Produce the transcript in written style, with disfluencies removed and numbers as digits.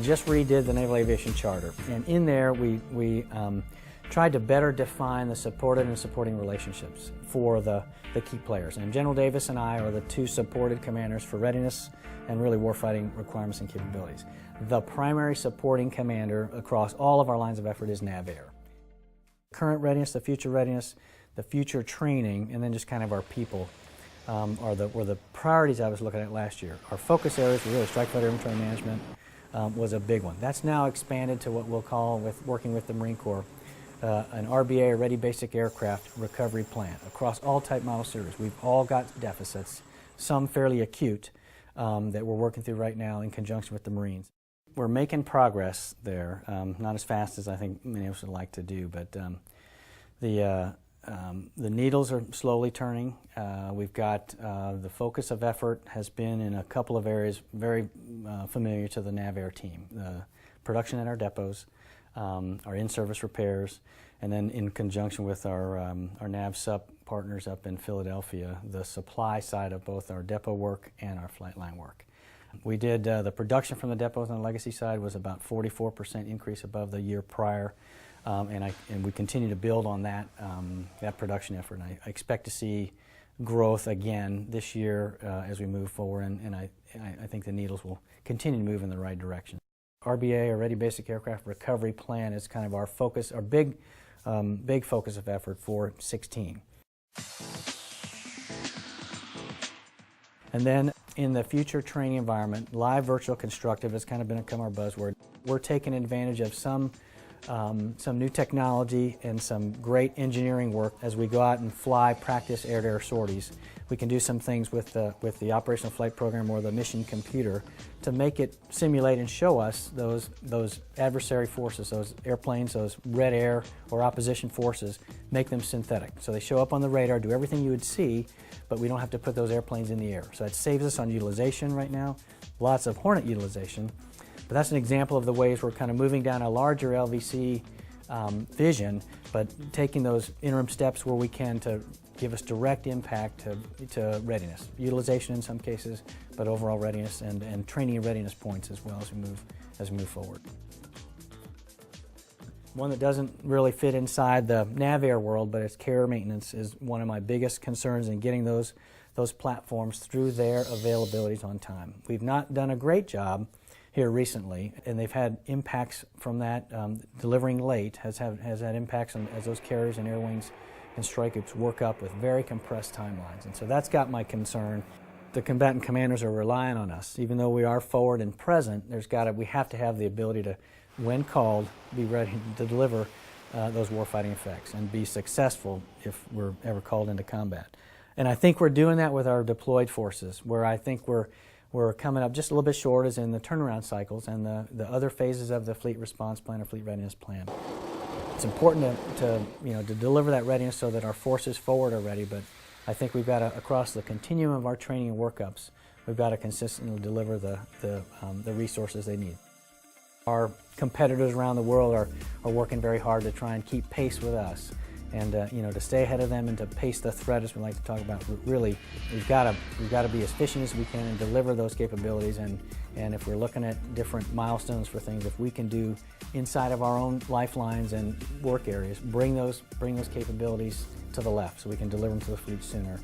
just redid the Naval Aviation Charter, and in there we tried to better define the supported and supporting relationships for the key players. And General Davis and I are the two supported commanders for readiness and really warfighting requirements and capabilities. The primary supporting commander across all of our lines of effort is NAVAIR. Current readiness, the future training, and then just kind of our people were the priorities I was looking at last year. Our focus areas were really strike fighter inventory management was a big one. That's now expanded to what we'll call, working with the Marine Corps, an RBA, or Ready Basic Aircraft Recovery Plan. Across all type model series, we've all got deficits, some fairly acute, that we're working through right now in conjunction with the Marines. We're making progress there, not as fast as I think many of us would like to do, but the needles are slowly turning. We've got the focus of effort has been in a couple of areas very familiar to the NAVAIR team. The production at our depots, our in-service repairs, and then in conjunction with our NAVSUP partners up in Philadelphia, the supply side of both our depot work and our flight line work. We did the production from the depots on the legacy side was about 44% increase above the year prior. And we continue to build on that production effort. And I expect to see growth again this year as we move forward, and I think the needles will continue to move in the right direction. RBA, or Ready Basic Aircraft Recovery Plan, is kind of our focus, our big focus of effort for 2016. And then in the future training environment, live, virtual, constructive has kind of become our buzzword. We're taking advantage of some new technology and some great engineering work as we go out and fly practice air-to-air sorties. We can do some things with the operational flight program or the mission computer to make it simulate and show us those adversary forces, those airplanes, those red air or opposition forces, make them synthetic. So they show up on the radar, do everything you would see, but we don't have to put those airplanes in the air. So that saves us on utilization right now, lots of Hornet utilization. But that's an example of the ways we're kind of moving down a larger LVC vision, but taking those interim steps where we can to give us direct impact to readiness. Utilization in some cases, but overall readiness and training and readiness points as well as we move forward. One that doesn't really fit inside the NAVAIR world, but it's carrier maintenance, is one of my biggest concerns in getting those platforms through their availabilities on time. We've not done a great job here recently, and they've had impacts from that. Delivering late has had impacts as those carriers and air wings and strike groups work up with very compressed timelines. And so that's got my concern. The combatant commanders are relying on us. Even though we are forward and present, we have to have the ability to, when called, be ready to deliver those warfighting effects and be successful if we're ever called into combat. And I think we're doing that with our deployed forces, where I think we're coming up just a little bit short is in the turnaround cycles and the other phases of the fleet response plan or fleet readiness plan. It's important to deliver that readiness so that our forces forward are ready, but I think we've got to, across the continuum of our training and workups, we've got to consistently deliver the resources they need. Our competitors around the world are working very hard to try and keep pace with us. And to stay ahead of them and to pace the threat, as we like to talk about, really, we've got to be as efficient as we can and deliver those capabilities. And if we're looking at different milestones for things, if we can do inside of our own lifelines and work areas, bring those capabilities to the left so we can deliver them to the fleet sooner.